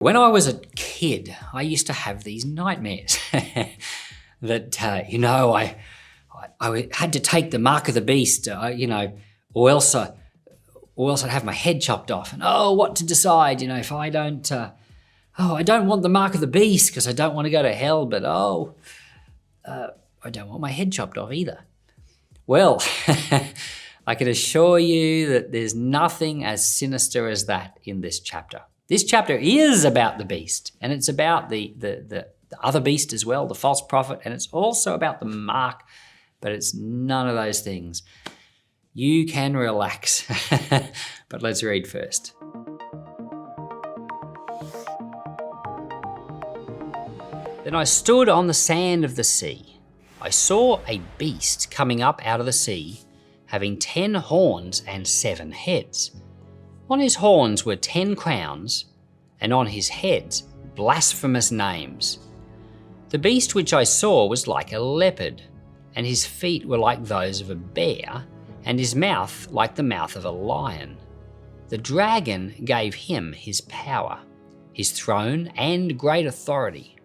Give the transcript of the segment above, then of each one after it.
When I was a kid, I used to have these nightmares that, I had to take the mark of the beast, or else I'd have my head chopped off. And, what to decide, if I don't, I don't want the mark of the beast because I don't want to go to hell, but, I don't want my head chopped off either. Well, I can assure you that there's nothing as sinister as that in this chapter. This chapter is about the beast, and it's about the other beast as well, the false prophet, and it's also about the mark, but it's none of those things. You can relax, but let's read first. Then I stood on the sand of the sea. I saw a beast coming up out of the sea, having 10 horns and 7 heads. On his horns were 10 crowns, and on his heads blasphemous names. The beast which I saw was like a leopard, and his feet were like those of a bear, and his mouth like the mouth of a lion. The dragon gave him his power, his throne, and great authority.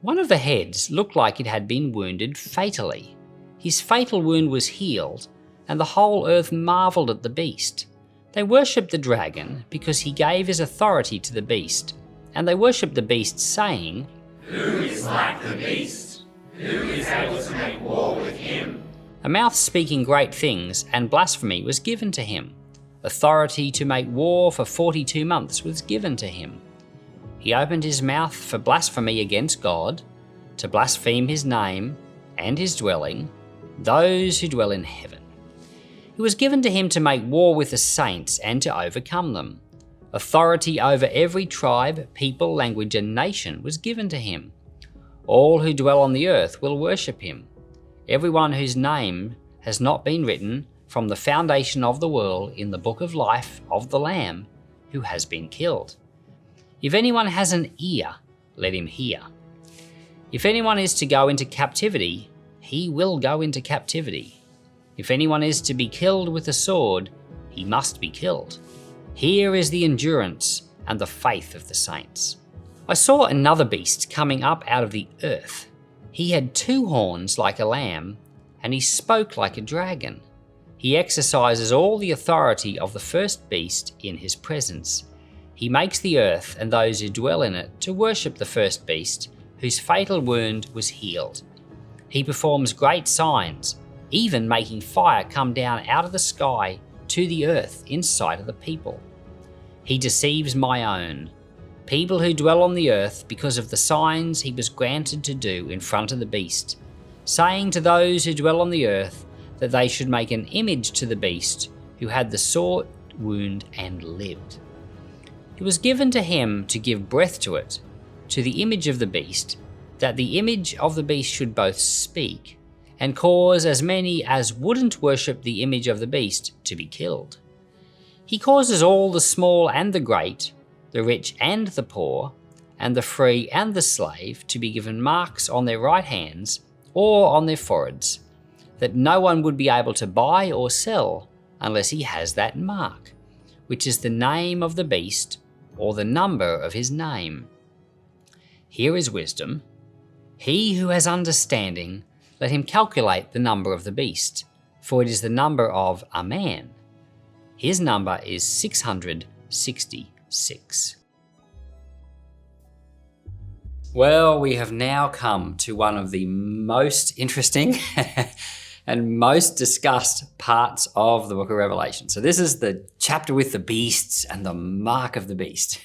One of the heads looked like it had been wounded fatally. His fatal wound was healed, and the whole earth marvelled at the beast. They worshipped the dragon because he gave his authority to the beast, and they worshipped the beast, saying, "Who is like the beast? Who is able to make war with him?" A mouth speaking great things and blasphemy was given to him. Authority to make war for 42 months was given to him. He opened his mouth for blasphemy against God, to blaspheme his name and his dwelling, those who dwell in heaven. It was given to him to make war with the saints and to overcome them. Authority over every tribe, people, language, and nation was given to him. All who dwell on the earth will worship him. Everyone whose name has not been written from the foundation of the world in the book of life of the Lamb who has been killed. If anyone has an ear, let him hear. If anyone is to go into captivity, he will go into captivity. If anyone is to be killed with the sword, he must be killed. Here is the endurance and the faith of the saints. I saw another beast coming up out of the earth. He had 2 horns like a lamb, and he spoke like a dragon. He exercises all the authority of the first beast in his presence. He makes the earth and those who dwell in it to worship the first beast, whose fatal wound was healed. He performs great signs, even making fire come down out of the sky to the earth in sight of the people. He deceives my own, people who dwell on the earth, because of the signs he was granted to do in front of the beast, saying to those who dwell on the earth that they should make an image to the beast who had the sword wound and lived. It was given to him to give breath to it, to the image of the beast, that the image of the beast should both speak and cause as many as wouldn't worship the image of the beast to be killed. He causes all the small and the great, the rich and the poor, and the free and the slave to be given marks on their right hands or on their foreheads, that no one would be able to buy or sell unless he has that mark, which is the name of the beast or the number of his name. Here is wisdom. He who has understanding, let him calculate the number of the beast, for it is the number of a man. His number is 666. Well, we have now come to one of the most interesting and most discussed parts of the book of Revelation. So this is the chapter with the beasts and the mark of the beast.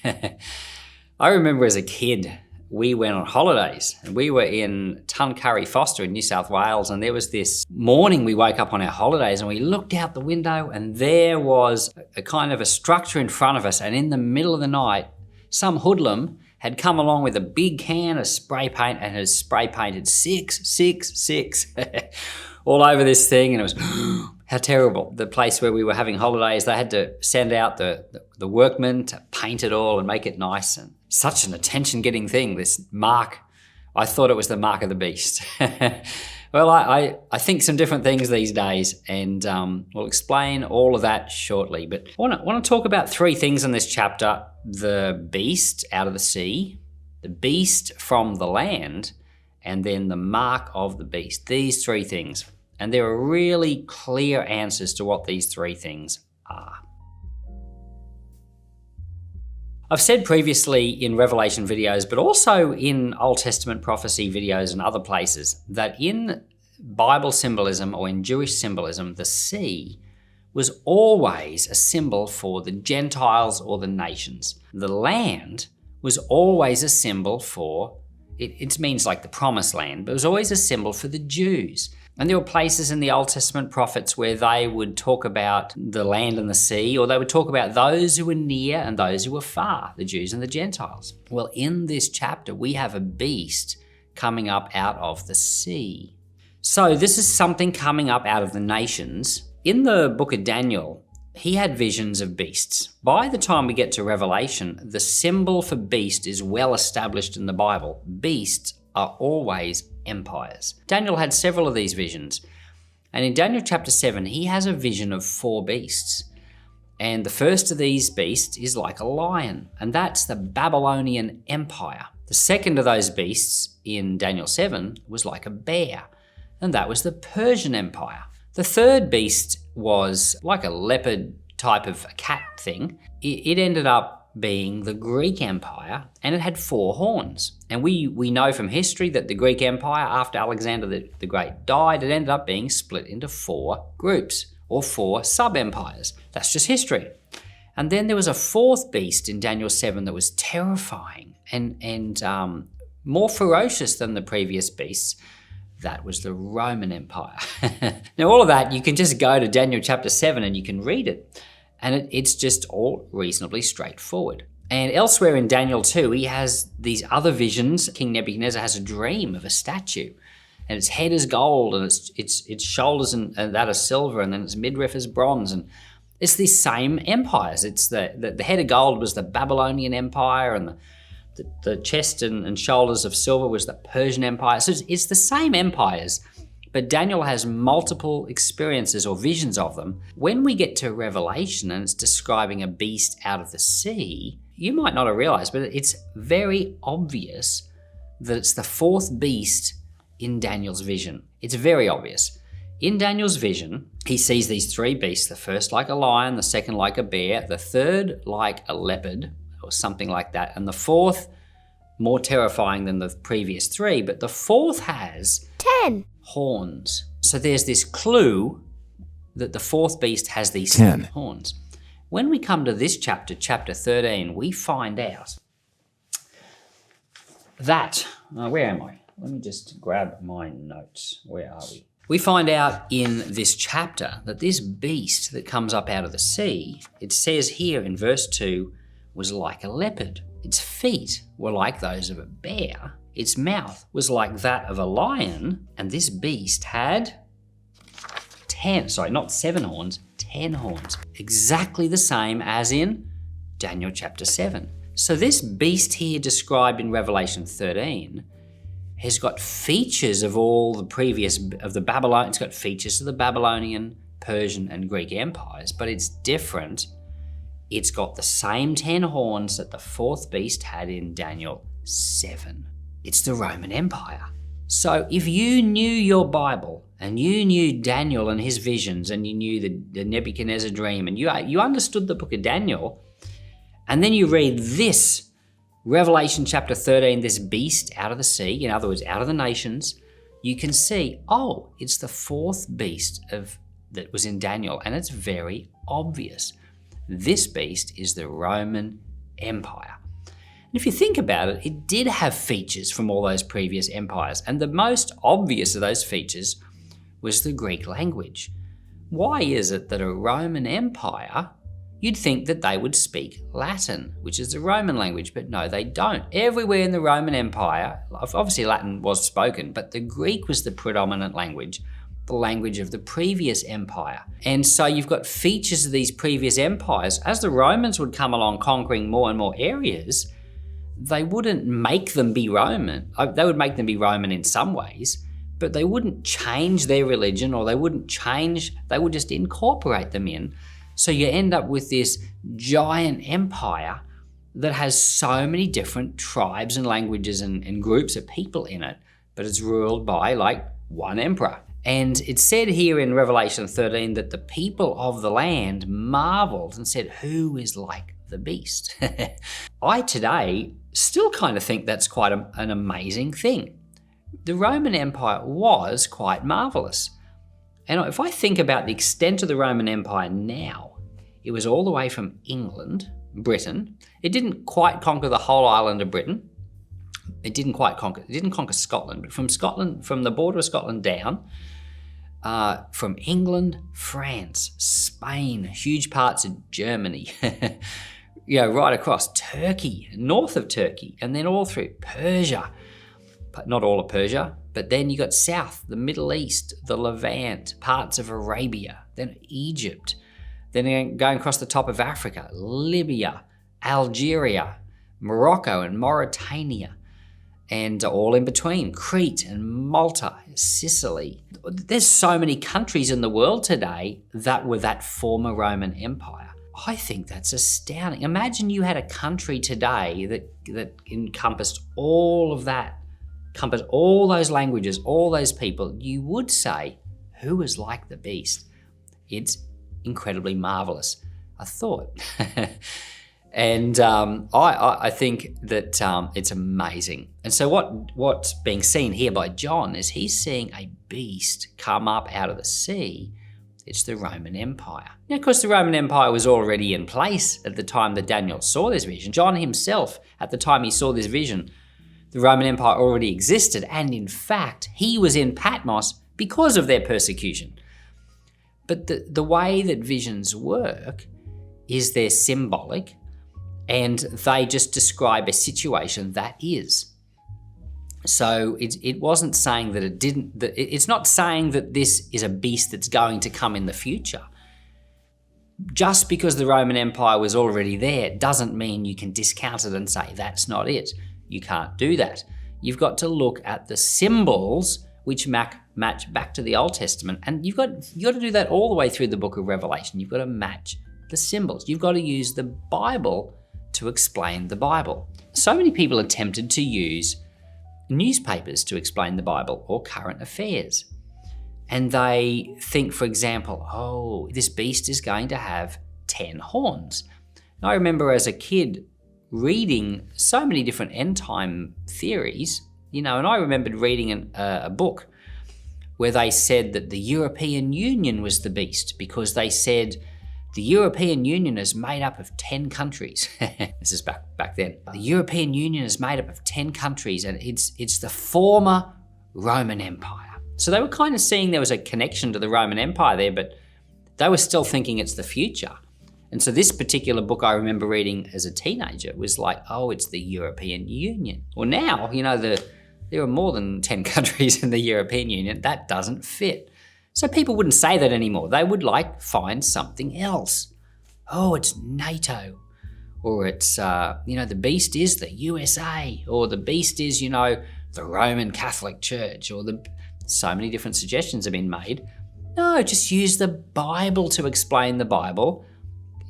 I remember as a kid, we went on holidays and we were in Tuncurry Foster in New South Wales, and there was this morning we woke up on our holidays and we looked out the window and there was a kind of a structure in front of us, and in the middle of the night some hoodlum had come along with a big can of spray paint and has spray painted 666 all over this thing, and it was how terrible. The place where we were having holidays, they had to send out the workmen to paint it all and make it nice, and such an attention-getting thing, this mark. I thought it was the mark of the beast. Well, I think some different things these days, and we'll explain all of that shortly. But I want to talk about three things in this chapter: the beast out of the sea, the beast from the land, and then the mark of the beast. These three things. And there are really clear answers to what these three things are. I've said previously in Revelation videos, but also in Old Testament prophecy videos and other places, that in Bible symbolism or in Jewish symbolism, the sea was always a symbol for the Gentiles or the nations. The land was always a symbol for, it means like the promised land, but it was always a symbol for the Jews. And there were places in the Old Testament prophets where they would talk about the land and the sea, or they would talk about those who were near and those who were far, the Jews and the Gentiles. Well, in this chapter, we have a beast coming up out of the sea. So this is something coming up out of the nations. In the book of Daniel, he had visions of beasts. By the time we get to Revelation, the symbol for beast is well established in the Bible. Beasts are always empires. Daniel had several of these visions. And in Daniel chapter 7, he has a vision of 4 beasts. And the first of these beasts is like a lion, and that's the Babylonian Empire. The second of those beasts in Daniel 7 was like a bear, and that was the Persian Empire. The third beast was like a leopard type of a cat thing. It ended up being the Greek Empire, and it had 4 horns. And we know from history that the Greek Empire, after Alexander the Great died, it ended up being split into 4 groups, or 4 sub-empires. That's just history. And then there was a 4th beast in Daniel 7 that was terrifying and more ferocious than the previous beasts. That was the Roman Empire. Now all of that, you can just go to Daniel chapter 7 and you can read it. And it's just all reasonably straightforward. And elsewhere in Daniel 2, he has these other visions. King Nebuchadnezzar has a dream of a statue, and its head is gold, and its shoulders and that are silver, and then its midriff is bronze. And it's these same empires. It's the head of gold was the Babylonian Empire, and the chest and shoulders of silver was the Persian Empire. So it's the same empires. But Daniel has multiple experiences or visions of them. When we get to Revelation and it's describing a beast out of the sea, you might not have realized, but it's very obvious that it's the 4th beast in Daniel's vision. It's very obvious. In Daniel's vision, he sees these 3 beasts, the first like a lion, the second like a bear, the third like a leopard or something like that, and the 4th more terrifying than the previous 3, but the 4th has 10 horns. So there's this clue that the 4th beast has these 10 horns. When we come to this chapter, chapter 13, we find out that, where am I? Let me just grab my notes. Where are we? We find out in this chapter that this beast that comes up out of the sea, it says here in verse 2, was like a leopard. Its feet were like those of a bear. Its mouth was like that of a lion, and this beast had 10 horns, 10 horns. Exactly the same as in Daniel chapter 7. So this beast here described in Revelation 13 has got features of all the previous, of the Babylon, it's got features of the Babylonian, Persian, and Greek empires, but it's different. It's got the same 10 horns that the 4th beast had in Daniel 7. It's the Roman Empire. So if you knew your Bible and you knew Daniel and his visions and you knew the Nebuchadnezzar dream and you understood the book of Daniel, and then you read this Revelation chapter 13, this beast out of the sea, in other words, out of the nations, you can see, oh, it's the 4th beast that was in Daniel, and it's very obvious. This beast is the Roman Empire. And if you think about it, it did have features from all those previous empires, and the most obvious of those features was the Greek language. Why is it that a Roman Empire, you'd think that they would speak Latin, which is the Roman language, but no, they don't. Everywhere in the Roman Empire, obviously Latin was spoken, but the Greek was the predominant language, the language of the previous empire. And so you've got features of these previous empires. As the Romans would come along conquering more and more areas, they wouldn't make them be Roman. They would make them be Roman in some ways, but they wouldn't change their religion, or they would just incorporate them in. So you end up with this giant empire that has so many different tribes and languages and groups of people in it, but it's ruled by like one emperor. And it's said here in Revelation 13 that the people of the land marveled and said, "Who is like the beast?" I today still kind of think that's quite an amazing thing. The Roman Empire was quite marvelous. And if I think about the extent of the Roman Empire now, it was all the way from England, Britain. It didn't quite conquer the whole island of Britain. It didn't conquer Scotland, but from Scotland, from the border of Scotland down, from England, France, Spain, huge parts of Germany, right across Turkey, north of Turkey, and then all through Persia. But not all of Persia, but then you got south, the Middle East, the Levant, parts of Arabia, then Egypt, then going across the top of Africa, Libya, Algeria, Morocco and Mauritania, and all in between, Crete and Malta, Sicily. There's so many countries in the world today that were that former Roman Empire. I think that's astounding. Imagine you had a country today that encompassed all of that, encompassed all those languages, all those people. You would say, who is like the beast? It's incredibly marvelous, I thought. And I think that it's amazing. And so what's being seen here by John is he's seeing a beast come up out of the sea. It's the Roman Empire. Now, of course, the Roman Empire was already in place at the time that Daniel saw this vision. John himself, at the time he saw this vision, the Roman Empire already existed. And in fact, he was in Patmos because of their persecution. But the way that visions work is they're symbolic, and they just describe a situation that is. So it wasn't saying that it didn't, it's not saying that this is a beast that's going to come in the future. Just because the Roman Empire was already there doesn't mean you can discount it and say that's not it. You can't do that. You've got to look at the symbols which match back to the Old Testament, and you've got to do that all the way through the book of Revelation. You've got to match the symbols. You've got to use the Bible to explain the Bible. So many people are tempted to use newspapers to explain the Bible or current affairs. And they think, for example, this beast is going to have 10 horns. And I remember as a kid reading so many different end time theories, and I remembered reading a book where they said that the European Union was the beast because they said the European Union is made up of 10 countries. This is back then. The European Union is made up of 10 countries, and it's the former Roman Empire. So they were kind of seeing there was a connection to the Roman Empire there, but they were still thinking it's the future. And so this particular book I remember reading as a teenager was like, it's the European Union. Well, now, there are more than 10 countries in the European Union. That doesn't fit. So people wouldn't say that anymore. They would find something else. It's NATO. Or it's, the beast is the USA. Or the beast is, the Roman Catholic Church. Or so many different suggestions have been made. No, just use the Bible to explain the Bible.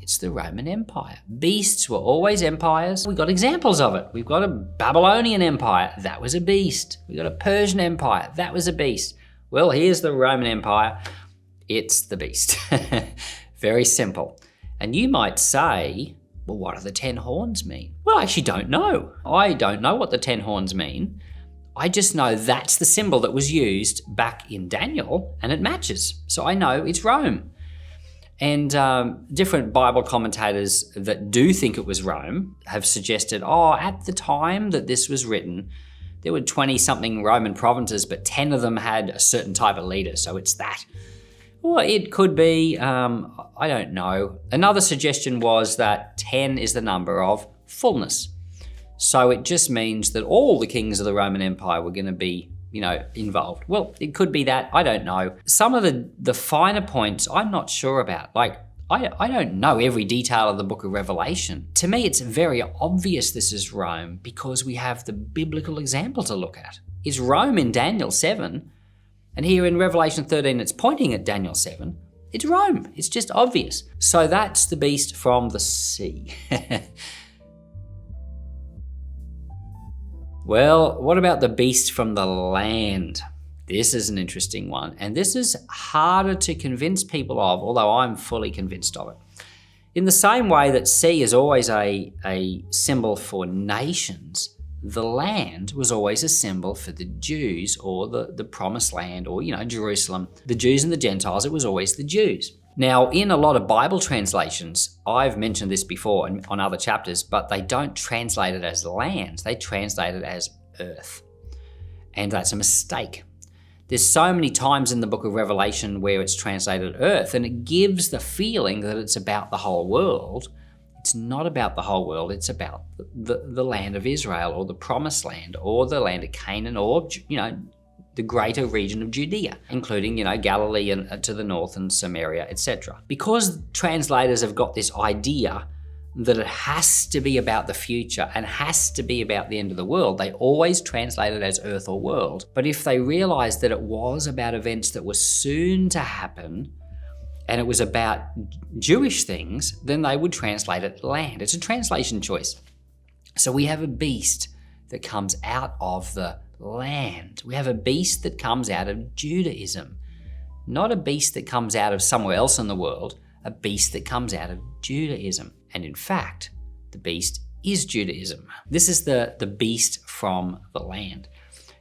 It's the Roman Empire. Beasts were always empires. We've got examples of it. We've got a Babylonian Empire. That was a beast. We've got a Persian Empire. That was a beast. Well, here's the Roman Empire. It's the beast. Very simple. And you might say, well, what do the 10 horns mean? Well, I actually don't know. I don't know what the 10 horns mean. I just know that's the symbol that was used back in Daniel, and it matches. So I know it's Rome. And different Bible commentators that do think it was Rome have suggested, at the time that this was written, there were 20-something Roman provinces, but 10 of them had a certain type of leader, so it's that. Or it could be, I don't know. Another suggestion was that 10 is the number of fullness. So it just means that all the kings of the Roman Empire were going to be, involved. Well, it could be that, I don't know. Some of the finer points I'm not sure about. I don't know every detail of the book of Revelation. To me, it's very obvious this is Rome because we have the biblical example to look at. It's Rome in Daniel 7, And here in Revelation 13, it's pointing at Daniel 7. It's Rome. It's just obvious. So that's the beast from the sea. Well, what about the beast from the land? This is an interesting one, and this is harder to convince people of, although I'm fully convinced of it. In the same way that sea is always a symbol for nations, the land was always a symbol for the Jews, or the promised land, or, Jerusalem. The Jews and the Gentiles, it was always the Jews. Now, in a lot of Bible translations, I've mentioned this before on other chapters, but they don't translate it as land, they translate it as earth. And that's a mistake. There's so many times in the book of Revelation where it's translated earth, and it gives the feeling that it's about the whole world. It's not about the whole world, it's about the land of Israel, or the promised land, or the land of Canaan, or, the greater region of Judea, including, Galilee and to the north, and Samaria, etc. Because translators have got this idea that it has to be about the future and has to be about the end of the world, they always translate it as earth or world. But if they realized that it was about events that were soon to happen, and it was about Jewish things, then they would translate it land. It's a translation choice. So we have a beast that comes out of the land. We have a beast that comes out of Judaism, not a beast that comes out of somewhere else in the world, a beast that comes out of Judaism. And in fact, the beast is Judaism. This is the beast from the land.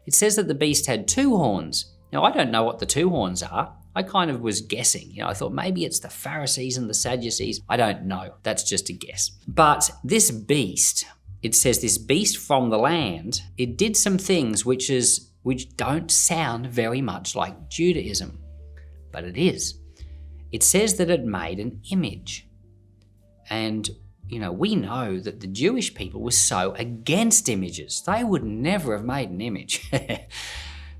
It says that the beast had 2 horns. Now, I don't know what the 2 horns are. I kind of was guessing. I thought maybe it's the Pharisees and the Sadducees. I don't know. That's just a guess. But this beast, it says this beast from the land, it did some things which don't sound very much like Judaism, but it is. It says that it made an image. And, we know that the Jewish people were so against images. They would never have made an image.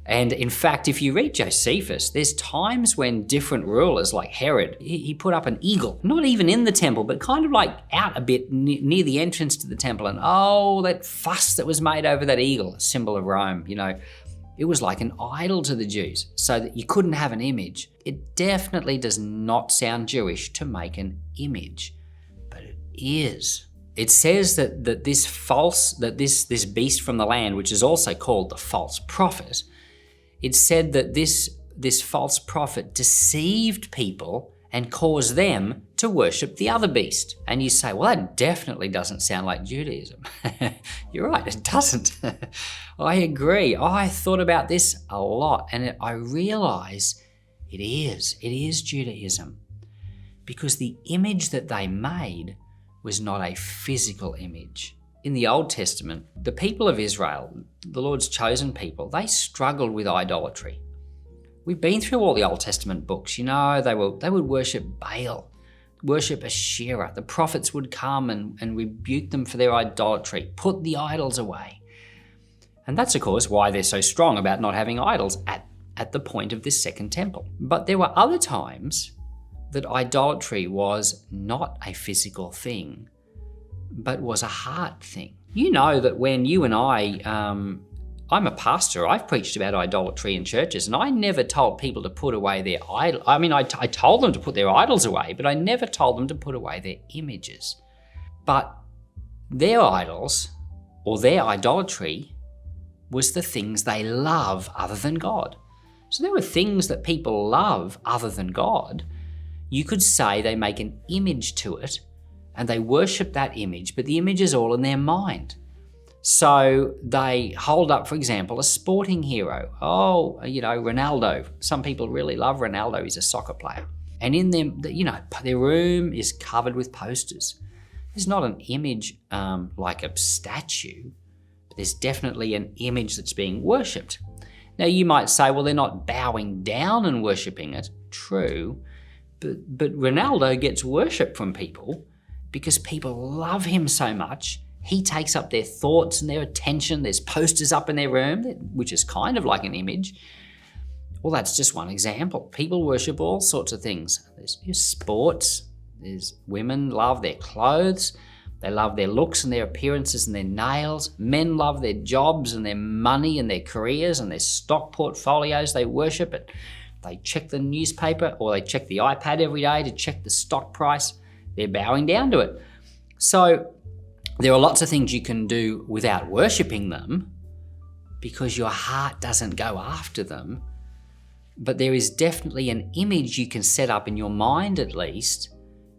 And in fact, if you read Josephus, there's times when different rulers like Herod, he put up an eagle, not even in the temple, but kind of like out a bit near the entrance to the temple. And that fuss that was made over that eagle, a symbol of Rome, it was like an idol to the Jews, so that you couldn't have an image. It definitely does not sound Jewish to make an image, but it is. It says that this beast from the land, which is also called the false prophet, it said that this false prophet deceived people and caused them to worship the other beast. And you say, well, that definitely doesn't sound like Judaism. You're right, it doesn't. I agree. I thought about this a lot, and I realize it is Judaism. Because the image that they made was not a physical image. In the Old Testament, the people of Israel, the Lord's chosen people, they struggled with idolatry. We've been through all the Old Testament books. They would worship Baal, worship Asherah. The prophets would come and rebuke them for their idolatry, put the idols away. And that's, of course, why they're so strong about not having idols at the point of this second temple. But there were other times that idolatry was not a physical thing, but was a heart thing. You know that when you and I'm a pastor, I've preached about idolatry in churches, and I never told people to put away their idol. I mean, I told them to put their idols away, but I never told them to put away their images. But their idols, or their idolatry, was the things they love other than God. So there were things that people love other than God. You could say they make an image to it, and they worship that image, but the image is all in their mind. So they hold up, for example, a sporting hero. Ronaldo. Some people really love Ronaldo. He's a soccer player. And in them, their room is covered with posters. There's not an image like a statue, but there's definitely an image that's being worshipped. Now you might say, well, they're not bowing down and worshipping it. True, but Ronaldo gets worship from people because people love him so much. He takes up their thoughts and their attention. There's posters up in their room, which is kind of like an image. Well, that's just one example. People worship all sorts of things. There's sports. There's women love their clothes. They love their looks and their appearances and their nails. Men love their jobs and their money and their careers and their stock portfolios. They worship it. They check the newspaper or they check the iPad every day to check the stock price. They're bowing down to it. So there are lots of things you can do without worshipping them because your heart doesn't go after them. But there is definitely an image you can set up in your mind at least,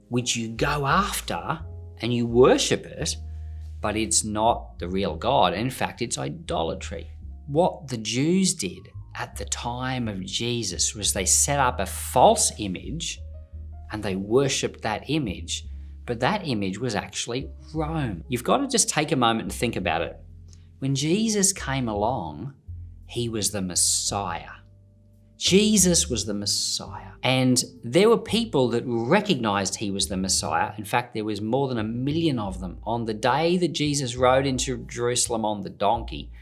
which you go after and you worship it, but it's not the real God. In fact, it's idolatry. What the Jews did at the time of Jesus was they set up a false image and they worshipped that image, but that image was actually Rome. You've got to just take a moment and think about it. When Jesus came along, he was the Messiah. Jesus was the Messiah. And there were people that recognized he was the Messiah. In fact, there was more than 1 million of them. On the day that Jesus rode into Jerusalem on the donkey,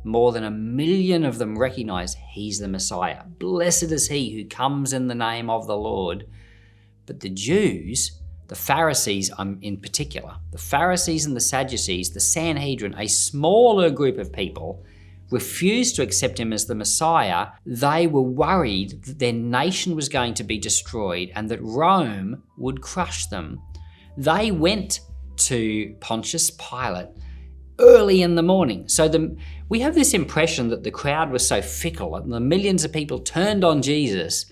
more than 1 million of them recognized he's the Messiah. Blessed is he who comes in the name of the Lord. But the Jews, the Pharisees in particular, the Pharisees and the Sadducees, the Sanhedrin, a smaller group of people, refused to accept him as the Messiah. They were worried that their nation was going to be destroyed and that Rome would crush them. They went to Pontius Pilate early in the morning. So we have this impression that the crowd was so fickle and the millions of people turned on Jesus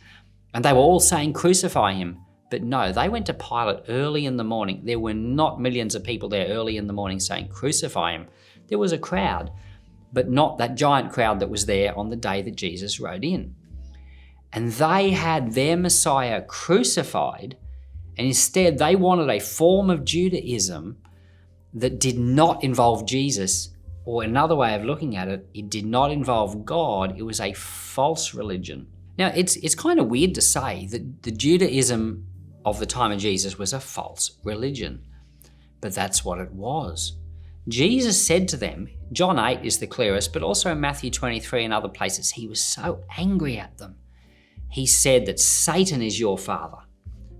and they were all saying, crucify him. But no, they went to Pilate early in the morning. There were not millions of people there early in the morning saying, crucify him. There was a crowd, but not that giant crowd that was there on the day that Jesus rode in. And they had their Messiah crucified, and instead they wanted a form of Judaism that did not involve Jesus, or another way of looking at it, it did not involve God. It was a false religion. Now, it's kind of weird to say that the Judaism of the time of Jesus was a false religion, but that's what it was. Jesus said to them, John 8 is the clearest, but also in Matthew 23 and other places, he was so angry at them. He said that Satan is your father.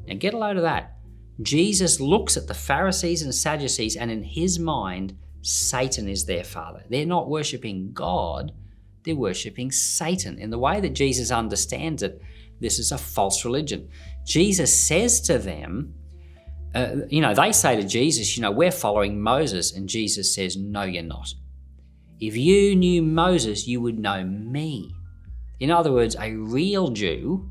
Now get a load of that. Jesus looks at the Pharisees and Sadducees, and in his mind, Satan is their father. They're not worshipping God, they're worshipping Satan. In the way that Jesus understands it, this is a false religion. Jesus says to them, they say to Jesus, we're following Moses. And Jesus says, no, you're not. If you knew Moses, you would know me. In other words, a real Jew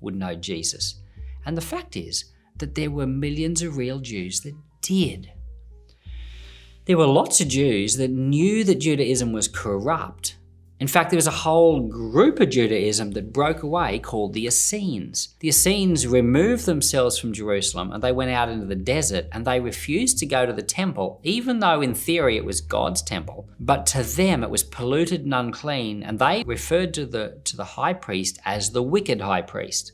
would know Jesus. And the fact is that there were millions of real Jews that did. There were lots of Jews that knew that Judaism was corrupt. In fact, there was a whole group of Judaism that broke away called the Essenes. The Essenes removed themselves from Jerusalem and they went out into the desert, and they refused to go to the temple, even though in theory it was God's temple. But to them it was polluted and unclean, and they referred to the high priest as the wicked high priest.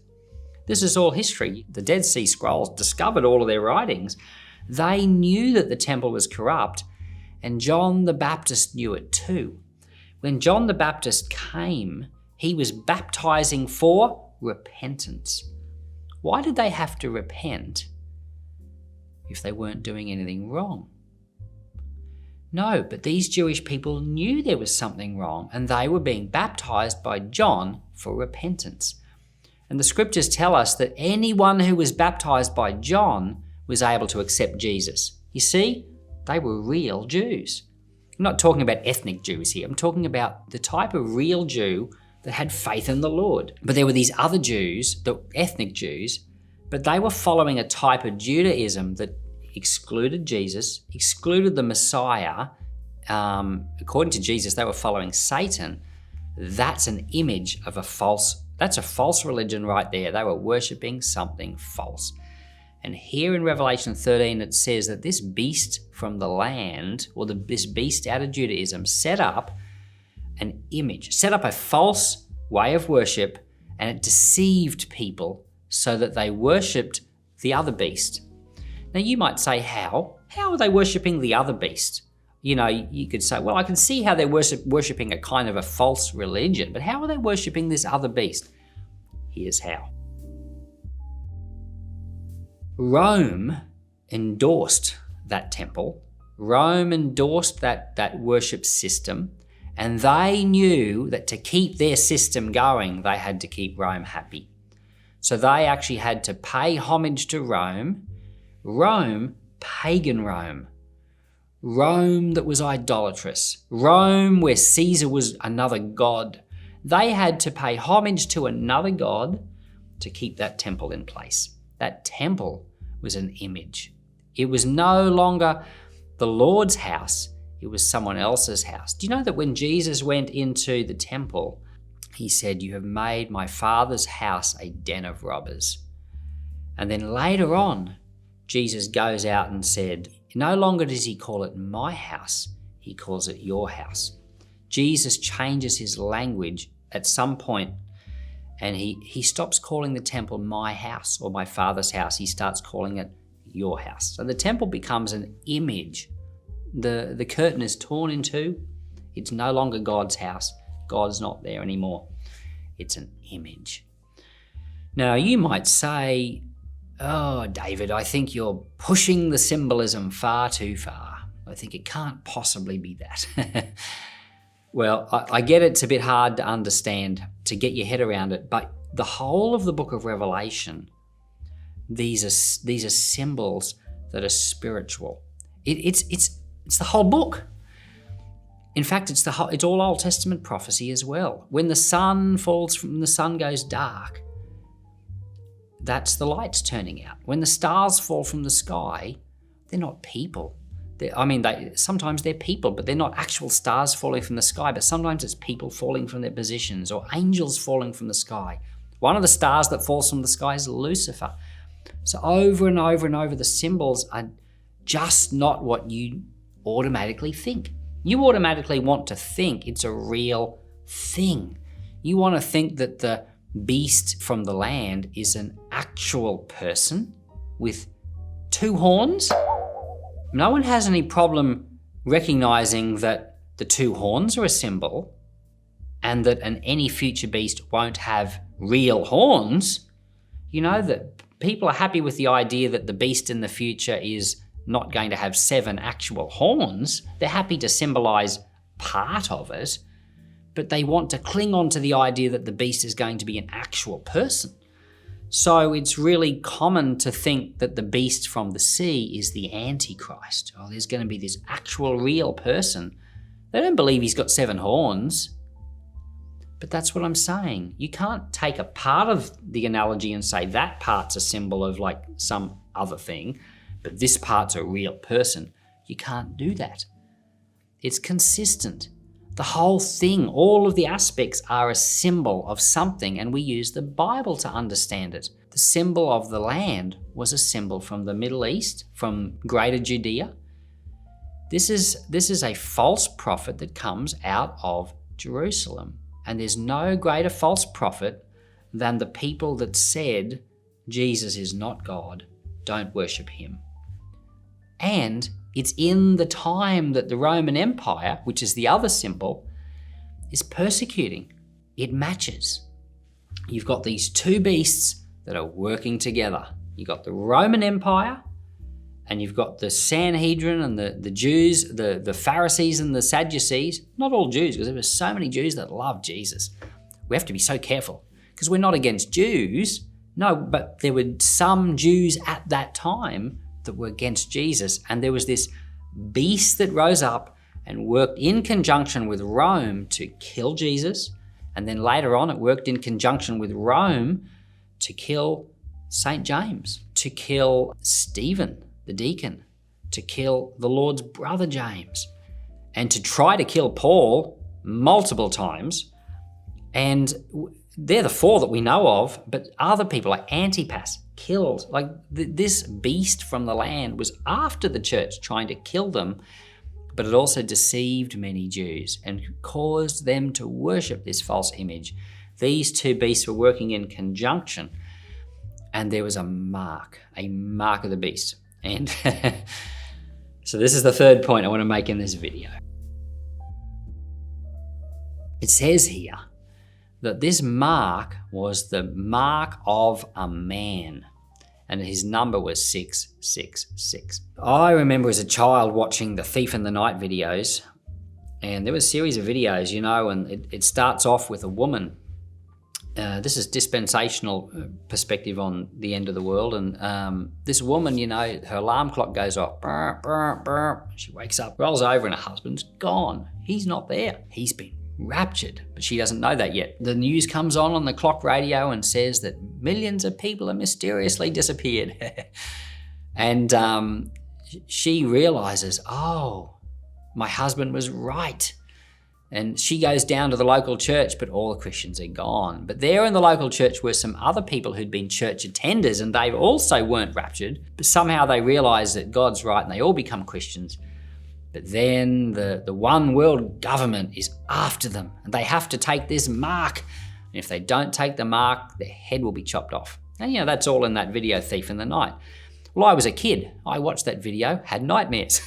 This is all history. The Dead Sea Scrolls discovered all of their writings. They knew that the temple was corrupt, and John the Baptist knew it too. When John the Baptist came, he was baptizing for repentance. Why did they have to repent if they weren't doing anything wrong? No, but these Jewish people knew there was something wrong, and they were being baptized by John for repentance. And the scriptures tell us that anyone who was baptized by John was able to accept Jesus. You see, they were real Jews. I'm not talking about ethnic Jews here. I'm talking about the type of real Jew that had faith in the Lord. But there were these other Jews, the ethnic Jews, but they were following a type of Judaism that excluded Jesus, excluded the Messiah. According to Jesus, they were following Satan. That's an image of that's a false religion right there. They were worshipping something false. And here in Revelation 13, it says that this beast from the land, or this beast out of Judaism, set up an image, set up a false way of worship, and it deceived people so that they worshipped the other beast. Now you might say, how? How are they worshipping the other beast? You could say, well, I can see how they're worshipping a kind of a false religion, but how are they worshipping this other beast? Here's how. Rome endorsed that temple. Rome endorsed that worship system, and they knew that to keep their system going, they had to keep Rome happy. So they actually had to pay homage to Rome. Rome, pagan Rome. Rome that was idolatrous. Rome where Caesar was another god. They had to pay homage to another god to keep that temple in place. That temple was an image. It was no longer the Lord's house, it was someone else's house. Do you know that when Jesus went into the temple, he said, "You have made my Father's house a den of robbers." And then later on, Jesus goes out and said, no longer does he call it my house, he calls it your house. Jesus changes his language at some point, and he stops calling the temple my house or my Father's house. He starts calling it your house. So the temple becomes an image. The curtain is torn in two. It's no longer God's house. God's not there anymore. It's an image. Now you might say, "Oh, David, I think you're pushing the symbolism far too far. I think it can't possibly be that." Well, I get it's a bit hard to understand, to get your head around it, but the whole of the book of Revelation, these are symbols that are spiritual. It's the whole book. In fact, it's all Old Testament prophecy as well. When the sun goes dark, that's the lights turning out. When the stars fall from the sky, they're not people. Sometimes they're people, but they're not actual stars falling from the sky, but sometimes it's people falling from their positions or angels falling from the sky. One of the stars that falls from the sky is Lucifer. So over and over and over, the symbols are just not what you automatically think. You automatically want to think it's a real thing. You want to think that the beast from the land is an actual person with two horns. No one has any problem recognizing that the two horns are a symbol and that any future beast won't have real horns. You know, that people are happy with the idea that the beast in the future is not going to have 7 actual horns. They're happy to symbolize part of it, but they want to cling on to the idea that the beast is going to be an actual person. So it's really common to think that the beast from the sea is the Antichrist. Oh, there's going to be this actual real person. They don't believe he's got 7 horns. But that's what I'm saying. You can't take a part of the analogy and say that part's a symbol of like some other thing, but this part's a real person. You can't do that. It's consistent. The whole thing, all of the aspects are a symbol of something, and we use the Bible to understand it. The symbol of the land was a symbol from the Middle East, from Greater Judea. This is a false prophet that comes out of Jerusalem. And there's no greater false prophet than the people that said, Jesus is not God, don't worship him. And it's in the time that the Roman Empire, which is the other symbol, is persecuting. It matches. You've got these two beasts that are working together. You've got the Roman Empire, and you've got the Sanhedrin and the Jews, the Pharisees and the Sadducees. Not all Jews, because there were so many Jews that loved Jesus. We have to be so careful, because we're not against Jews. No, but there were some Jews at that time that were against Jesus, and there was this beast that rose up and worked in conjunction with Rome to kill Jesus, and then later on it worked in conjunction with Rome to kill St. James, to kill Stephen, the deacon, to kill the Lord's brother James, and to try to kill Paul multiple times. And they're the 4 that we know of, but other people like Antipas killed. Like this beast from the land was after the church, trying to kill them, but it also deceived many Jews and caused them to worship this false image. These two beasts were working in conjunction, and there was a mark of the beast. And so this is the third point I want to make in this video. It says here that this mark was the mark of a man. and his number was 666. I remember as a child watching the Thief in the Night videos, and there was a series of videos, and it starts off with a woman. This is dispensational perspective on the end of the world, and this woman, her alarm clock goes off. Brr, brr, brr. She wakes up, rolls over, and her husband's gone. He's not there. He's been raptured, but she doesn't know that yet. The news comes on the clock radio and says that millions of people have mysteriously disappeared. And she realizes, oh, my husband was right. And she goes down to the local church, but all the Christians are gone. But there in the local church were some other people who'd been church attenders, and they also weren't raptured, but somehow they realize that God's right and they all become Christians. But then the one world government is after them, and they have to take this mark. And if they don't take the mark, their head will be chopped off. And that's all in that video, Thief in the Night. Well, I was a kid. I watched that video, had nightmares.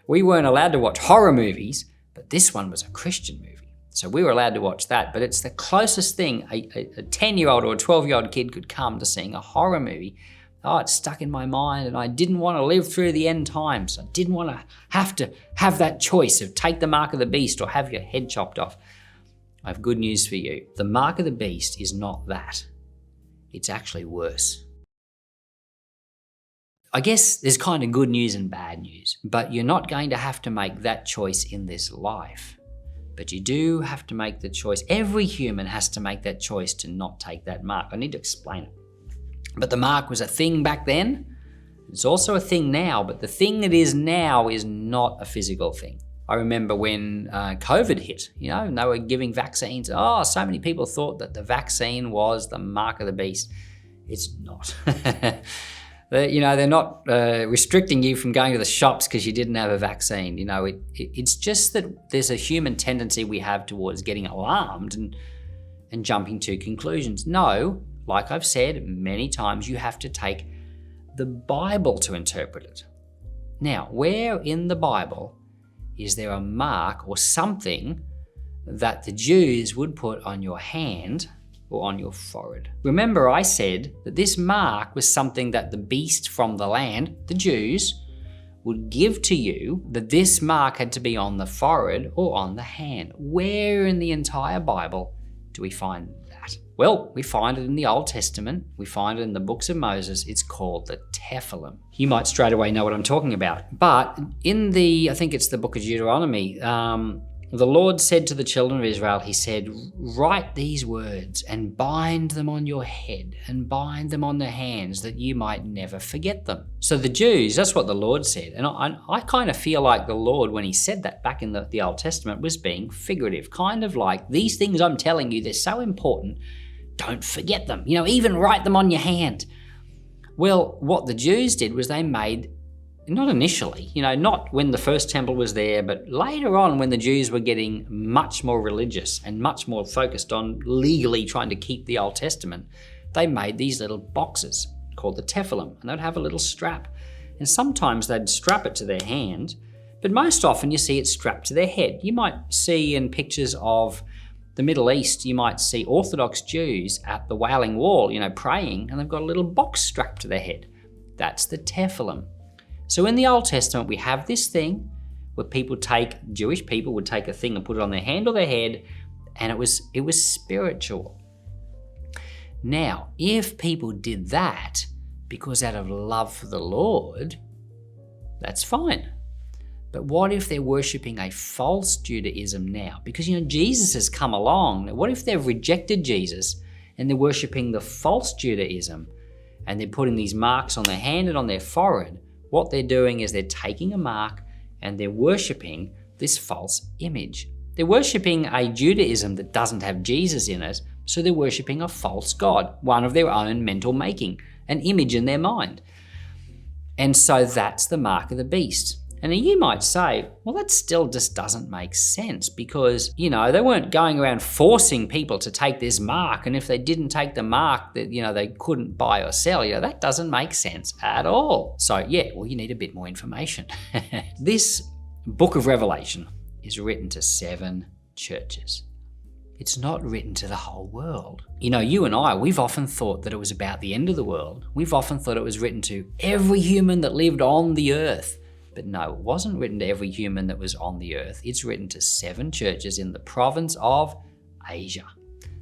We weren't allowed to watch horror movies, but this one was a Christian movie. So we were allowed to watch that, but it's the closest thing a 10-year-old or a 12-year-old kid could come to seeing a horror movie. Oh, it stuck in my mind, and I didn't want to live through the end times. I didn't want to have that choice of take the mark of the beast or have your head chopped off. I have good news for you. The mark of the beast is not that. It's actually worse. I guess there's kind of good news and bad news, but you're not going to have to make that choice in this life. But you do have to make the choice. Every human has to make that choice to not take that mark. I need to explain it. But the mark was a thing back then. It's also a thing now, but the thing it is now is not a physical thing. I remember when COVID hit, and they were giving vaccines. Oh, so many people thought that the vaccine was the mark of the beast. It's not. They're not restricting you from going to the shops because you didn't have a vaccine. It's just that there's a human tendency we have towards getting alarmed and jumping to conclusions. No, like I've said many times, you have to take the Bible to interpret it. Now, where in the Bible is there a mark or something that the Jews would put on your hand or on your forehead? Remember, I said that this mark was something that the beast from the land, the Jews, would give to you, that this mark had to be on the forehead or on the hand. Where in the entire Bible do we find that? Well, we find it in the Old Testament. We find it in the books of Moses. It's called the Tephilim. You might straight away know what I'm talking about. But in I think it's the book of Deuteronomy, the Lord said to the children of Israel, he said, write these words and bind them on your head and bind them on the hands that you might never forget them. So the Jews, that's what the Lord said. And I kind of feel like the Lord, when he said that back in the Old Testament, was being figurative, kind of like, these things I'm telling you, they're so important, don't forget them. Even write them on your hand. Well, what the Jews did was they made, not initially, not when the first temple was there, but later on when the Jews were getting much more religious and much more focused on legally trying to keep the Old Testament, they made these little boxes called the Tephilim, and they'd have a little strap. And sometimes they'd strap it to their hand, but most often you see it strapped to their head. You might see in pictures of the Middle East, you might see Orthodox Jews at the Wailing Wall, praying, and they've got a little box strapped to their head. That's the Tephilim. So in the Old Testament, we have this thing where Jewish people would take a thing and put it on their hand or their head, and it was spiritual. Now, if people did that because out of love for the Lord, that's fine. But what if they're worshipping a false Judaism now? Because, Jesus has come along. Now, what if they've rejected Jesus and they're worshipping the false Judaism and they're putting these marks on their hand and on their forehead? What they're doing is they're taking a mark and they're worshipping this false image. They're worshipping a Judaism that doesn't have Jesus in it, so they're worshipping a false god, one of their own mental making, an image in their mind. And so that's the mark of the beast. And you might say, well, that still just doesn't make sense because, they weren't going around forcing people to take this mark. And if they didn't take the mark, that they couldn't buy or sell. That doesn't make sense at all. So you need a bit more information. This book of Revelation is written to 7 churches. It's not written to the whole world. You know, you and I, we've often thought that it was about the end of the world. We've often thought it was written to every human that lived on the earth. But no, it wasn't written to every human that was on the earth. It's written to 7 churches in the province of Asia,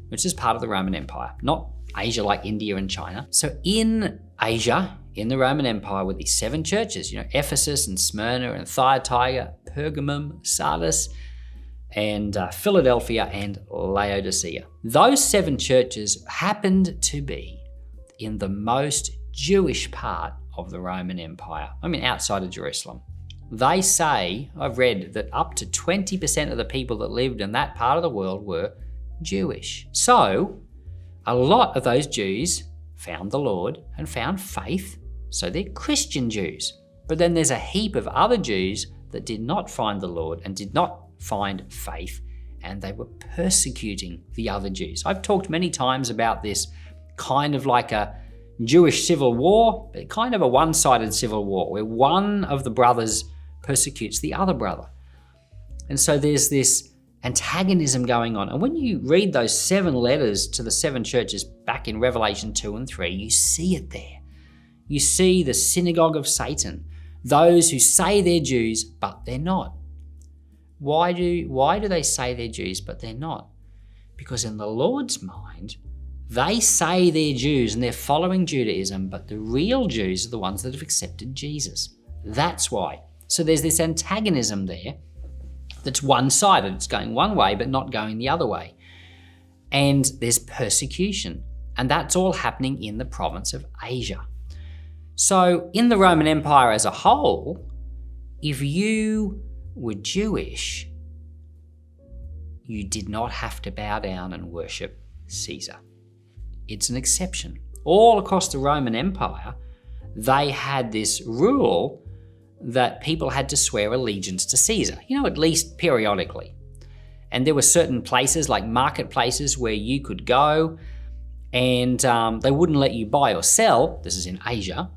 which is part of the Roman Empire, not Asia like India and China. So in Asia, in the Roman Empire, were these 7 churches, you know, Ephesus and Smyrna and Thyatira, Pergamum, Sardis, and Philadelphia and Laodicea. Those 7 churches happened to be in the most Jewish part of the Roman Empire. I mean, outside of Jerusalem. They say, I've read, that up to 20% of the people that lived in that part of the world were Jewish. So, a lot of those Jews found the Lord and found faith, so they're Christian Jews. But then there's a heap of other Jews that did not find the Lord and did not find faith, and they were persecuting the other Jews. I've talked many times about this kind of like a Jewish civil war, but kind of a one-sided civil war where one of the brothers persecutes the other brother. And so there's this antagonism going on. And when you read those 7 letters to the 7 churches back in Revelation 2 and 3, you see it there. You see the synagogue of Satan, those who say they're Jews, but they're not. Why do they say they're Jews, but they're not? Because in the Lord's mind, they say they're Jews and they're following Judaism, but the real Jews are the ones that have accepted Jesus. That's why. So there's this antagonism there that's one-sided. It's going one way, but not going the other way. And there's persecution. And that's all happening in the province of Asia. So in the Roman Empire as a whole, if you were Jewish, you did not have to bow down and worship Caesar. It's an exception. All across the Roman Empire, they had this rule that people had to swear allegiance to Caesar, you know, at least periodically. And there were certain places like marketplaces where you could go and they wouldn't let you buy or sell, this is in Asia,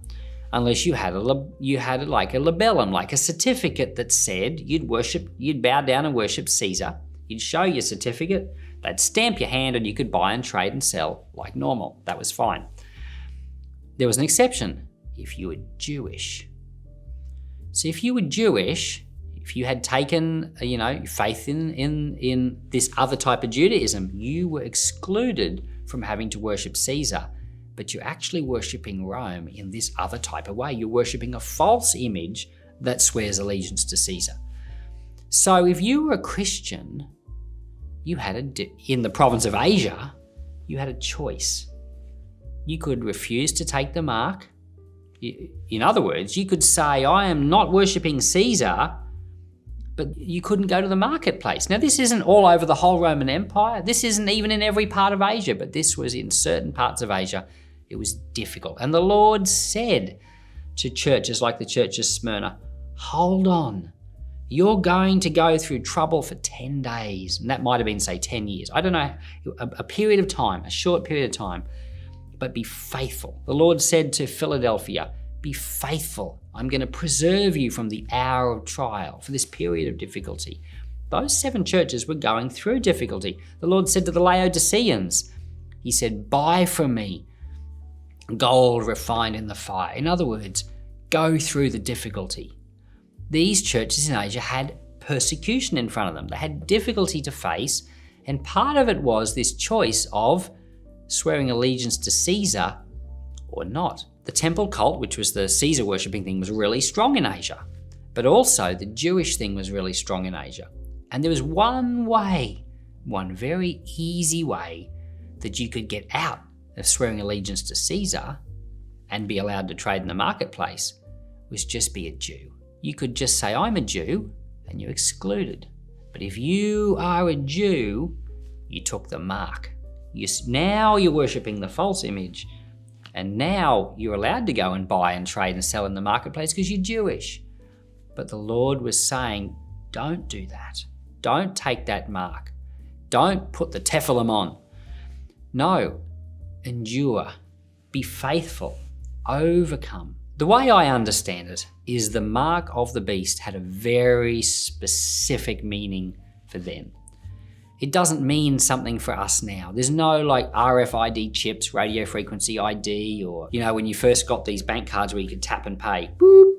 unless you had like a labellum, like a certificate that said you'd bow down and worship Caesar. You'd show your certificate, they'd stamp your hand and you could buy and trade and sell like normal. That was fine. There was an exception if you were Jewish. So if you were Jewish, if you had taken, faith in this other type of Judaism, you were excluded from having to worship Caesar, but you're actually worshipping Rome in this other type of way. You're worshipping a false image that swears allegiance to Caesar. So if you were a Christian, in the province of Asia, you had a choice. You could refuse to take the mark. In other words, you could say, I am not worshipping Caesar, but you couldn't go to the marketplace. Now, this isn't all over the whole Roman Empire. This isn't even in every part of Asia, but this was in certain parts of Asia. It was difficult. And the Lord said to churches like the church of Smyrna, hold on. You're going to go through trouble for 10 days. And that might have been, say, 10 years. I don't know, a period of time, a short period of time. But be faithful. The Lord said to Philadelphia, be faithful. I'm going to preserve you from the hour of trial, for this period of difficulty. Those 7 churches were going through difficulty. The Lord said to the Laodiceans, he said, buy from me gold refined in the fire. In other words, go through the difficulty. These churches in Asia had persecution in front of them. They had difficulty to face, and part of it was this choice of swearing allegiance to Caesar or not. The temple cult, which was the Caesar worshipping thing, was really strong in Asia, but also the Jewish thing was really strong in Asia. And there was one way, one very easy way that you could get out of swearing allegiance to Caesar and be allowed to trade in the marketplace, was just be a Jew. You could just say, I'm a Jew, and you're excluded. But if you are a Jew, you took the mark. Now you're worshipping the false image, and now you're allowed to go and buy and trade and sell in the marketplace because you're Jewish. But the Lord was saying, don't do that. Don't take that mark. Don't put the tefillin on. No, endure, be faithful, overcome. The way I understand it is the mark of the beast had a very specific meaning for them. It doesn't mean something for us now. There's no like RFID chips, radio frequency ID, or, when you first got these bank cards where you could tap and pay. Boop.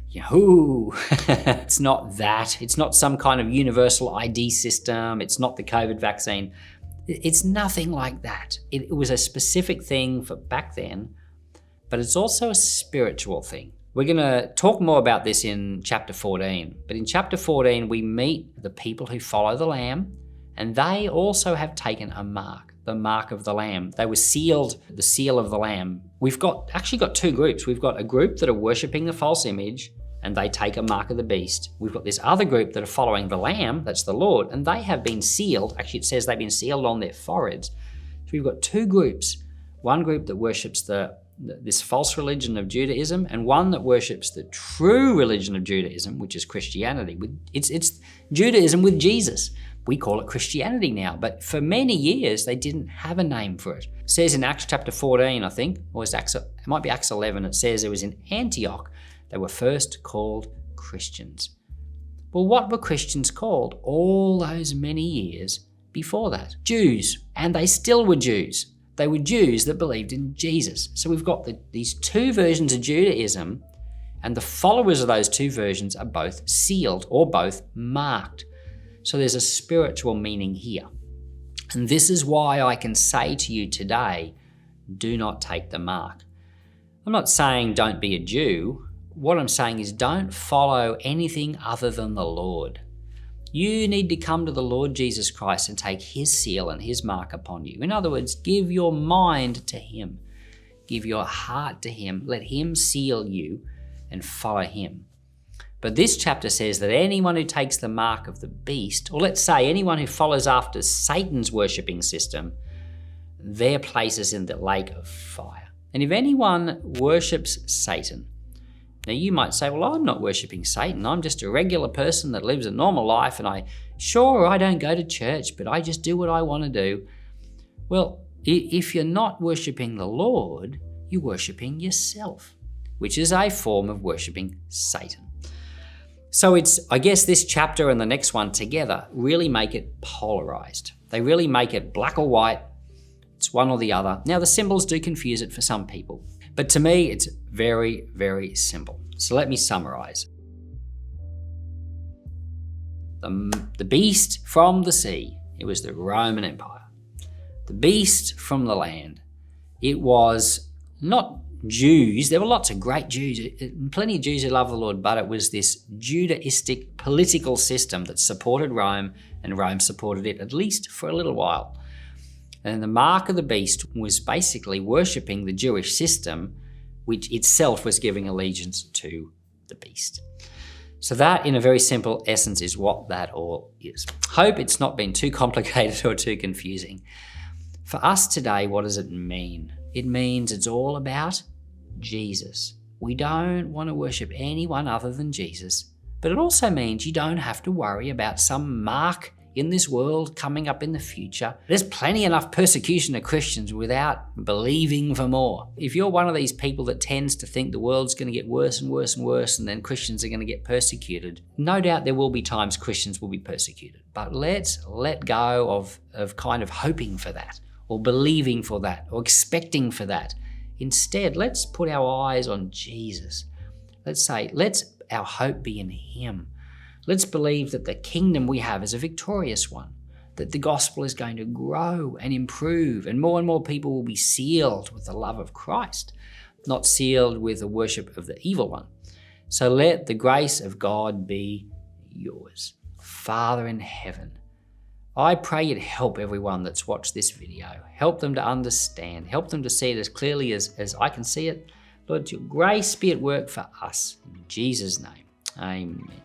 Yahoo! It's not that. It's not some kind of universal ID system. It's not the COVID vaccine. It's nothing like that. It was a specific thing for back then, but it's also a spiritual thing. We're going to talk more about this in chapter 14. But in chapter 14, we meet the people who follow the Lamb, and they also have taken a mark, the mark of the Lamb. They were sealed, the seal of the Lamb. We've actually got two groups. We've got a group that are worshipping the false image, and they take a mark of the beast. We've got this other group that are following the Lamb, that's the Lord, and they have been sealed. Actually, it says they've been sealed on their foreheads. So we've got two groups. One group that worships this false religion of Judaism, and one that worships the true religion of Judaism, which is Christianity. It's Judaism with Jesus. We call it Christianity now, but for many years they didn't have a name for it. It says in Acts chapter 14, I think, or it might be Acts 11, it says it was in Antioch they were first called Christians. Well, what were Christians called all those many years before that? Jews, and they still were Jews. They were Jews that believed in Jesus. So we've got these two versions of Judaism, and the followers of those two versions are both sealed or both marked. So there's a spiritual meaning here. And this is why I can say to you today, do not take the mark. I'm not saying don't be a Jew. What I'm saying is don't follow anything other than the Lord. You need to come to the Lord Jesus Christ and take his seal and his mark upon you. In other words, give your mind to him. Give your heart to him. Let him seal you and follow him. But this chapter says that anyone who takes the mark of the beast, or let's say anyone who follows after Satan's worshipping system, their place is in the lake of fire. And if anyone worships Satan, now you might say, well, I'm not worshipping Satan. I'm just a regular person that lives a normal life, and I don't go to church, but I just do what I want to do. Well, if you're not worshipping the Lord, you're worshipping yourself, which is a form of worshipping Satan. So I guess this chapter and the next one together really make it polarized. They really make it black or white. It's one or the other. Now, the symbols do confuse it for some people, but to me, it's very, very simple. So let me summarize. The beast from the sea, it was the Roman Empire. The beast from the land, it was not Jews. There were lots of great Jews, plenty of Jews who love the Lord, but it was this Judaistic political system that supported Rome, and Rome supported it at least for a little while. And the mark of the beast was basically worshipping the Jewish system, which itself was giving allegiance to the beast. So that, in a very simple essence, is what that all is. Hope it's not been too complicated or too confusing. For us today, what does it mean? It means it's all about Jesus. We don't want to worship anyone other than Jesus. But it also means you don't have to worry about some mark in this world coming up in the future. There's plenty enough persecution of Christians without believing for more. If you're one of these people that tends to think the world's going to get worse and worse and worse, and then Christians are going to get persecuted, no doubt there will be times Christians will be persecuted. But let's let go of kind of hoping for that, or believing for that, or expecting for that. Instead, let's put our eyes on Jesus. Let's say, our hope be in him. Let's believe that the kingdom we have is a victorious one, that the gospel is going to grow and improve, and more people will be sealed with the love of Christ, not sealed with the worship of the evil one. So let the grace of God be yours. Father in heaven, I pray you'd help everyone that's watched this video. Help them to understand. Help them to see it as clearly as I can see it. Lord, your grace be at work for us. In Jesus' name, amen.